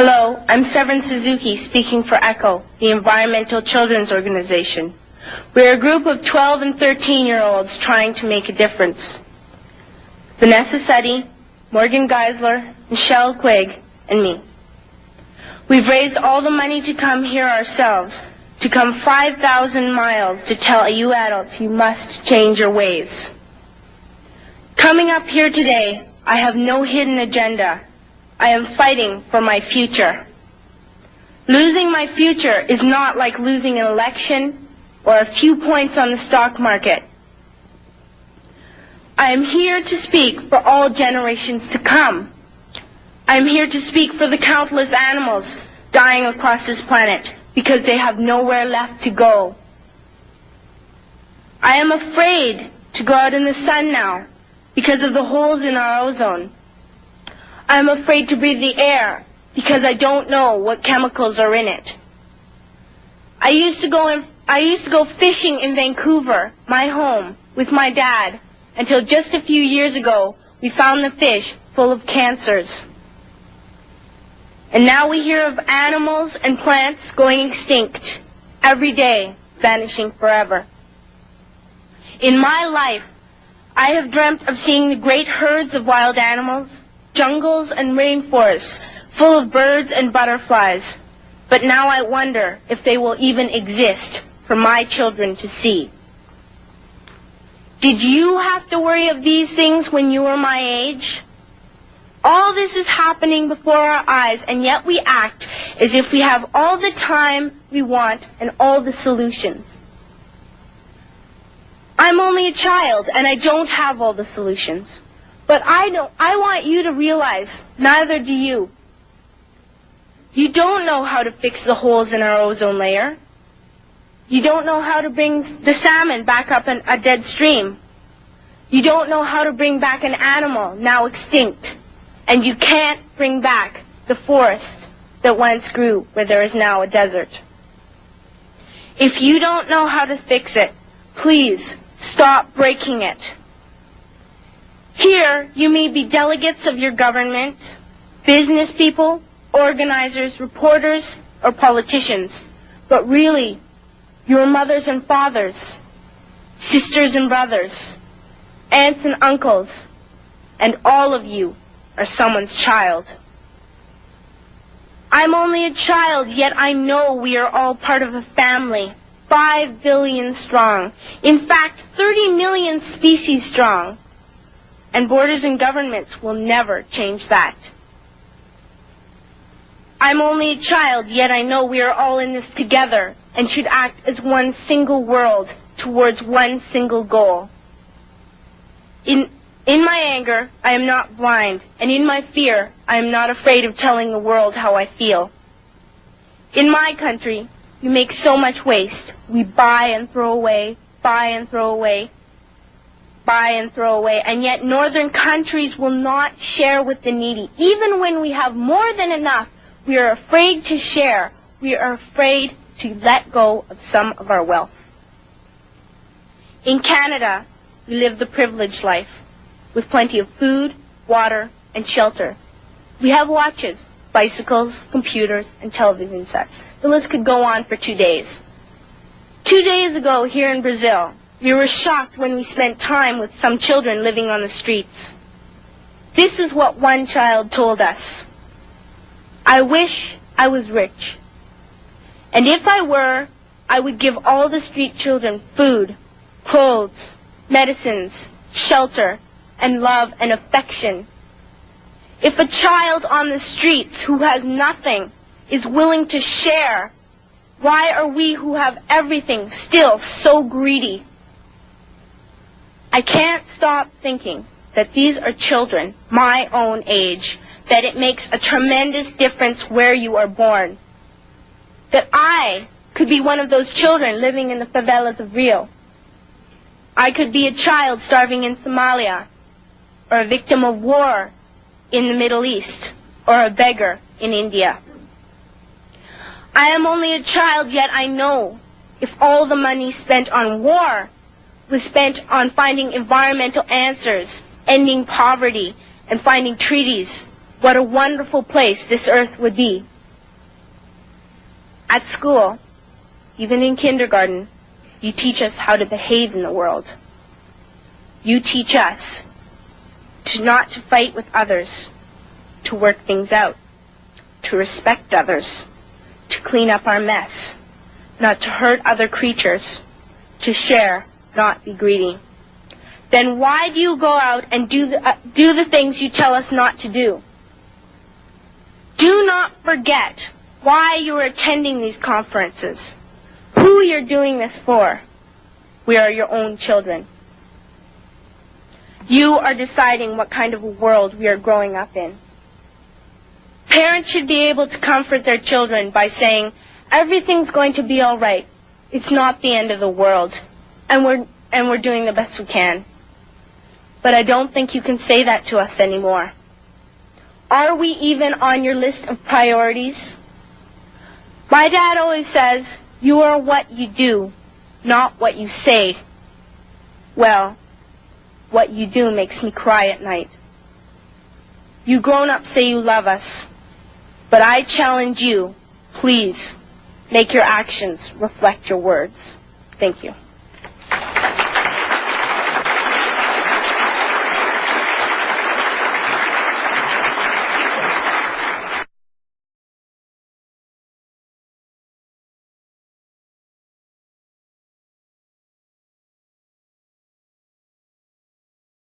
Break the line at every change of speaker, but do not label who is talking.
Hello, I'm Severn Suzuki speaking for ECHO, the Environmental Children's Organization. We're a group of 12 and 13-year-olds trying to make a difference. Vanessa Suddy, Morgan Geisler, Michelle Quigg, and me. We've raised all the money to come here ourselves, to come 5,000 miles to tell you adults you must change your ways. Coming up here today, I have no hidden agenda. I am fighting for my future. Losing my future is not like losing an election or a few points on the stock market. I am here to speak for all generations to come. I am here to speak for the countless animals dying across this planet because they have nowhere left to go. I am afraid to go out in the sun now because of the holes in our ozone. I'm afraid to breathe the air because I don't know what chemicals are in it. I used to go fishing in Vancouver, my home, with my dad, until just a few years ago we found the fish full of cancers. And now we hear of animals and plants going extinct, every day vanishing forever. In my life, I have dreamt of seeing the great herds of wild animals, jungles and rainforests full of birds and butterflies, but now I wonder if they will even exist for my children to see. Did you have to worry of these things when you were my age? All this is happening before our eyes, and yet we act as if we have all the time we want and all the solutions. I'm only a child, and I don't have all the solutions. But I want you to realize, neither do you. You don't know how to fix the holes in our ozone layer. You don't know how to bring the salmon back up in a dead stream. You don't know how to bring back an animal now extinct. And you can't bring back the forest that once grew where there is now a desert. If you don't know how to fix it, please stop breaking it. Here, you may be delegates of your government, business people, organizers, reporters, or politicians, but really, your mothers and fathers, sisters and brothers, aunts and uncles, and all of you are someone's child. I'm only a child, yet I know we are all part of a family, 5 billion strong, in fact, 30 million species strong. And borders and governments will never change that. I'm only a child, yet I know we are all in this together and should act as one single world towards one single goal. In my anger, I am not blind, and in my fear, I am not afraid of telling the world how I feel. In my country, we make so much waste. We buy and throw away, buy and throw away, buy and throw away, and yet northern countries will not share with the needy. Even when we have more than enough, we are afraid to share. We are afraid to let go of some of our wealth. In Canada, we live the privileged life, with plenty of food, water, and shelter. We have watches, bicycles, computers, and television sets. The list could go on for 2 days. 2 days ago, here in Brazil, we were shocked when we spent time with some children living on the streets. This is what one child told us. I wish I was rich. And if I were, I would give all the street children food, clothes, medicines, shelter, and love and affection. If a child on the streets who has nothing is willing to share, why are we who have everything still so greedy? I can't stop thinking that these are children my own age, that it makes a tremendous difference where you are born. That I could be one of those children living in the favelas of Rio. I could be a child starving in Somalia, or a victim of war in the Middle East, or a beggar in India. I am only a child, yet I know if all the money spent on war was spent on finding environmental answers, ending poverty, and finding treaties, what a wonderful place this earth would be. At school, even in kindergarten, you teach us how to behave in the world. You teach us not to fight with others, to work things out, to respect others, to clean up our mess, not to hurt other creatures, to share, not be greedy. Then why do you go out and do the things you tell us not to do? Do not forget why you are attending these conferences, who you're doing this for. We are your own children. You are deciding what kind of a world we are growing up in. Parents should be able to comfort their children by saying, everything's going to be all right. It's not the end of the world, and we're doing the best we can. But I don't think you can say that to us anymore. Are we even on your list of priorities? My dad always says, you are what you do, not what you say. Well, what you do makes me cry at night. You grown-ups say you love us, but I challenge you, please, make your actions reflect your words. Thank you.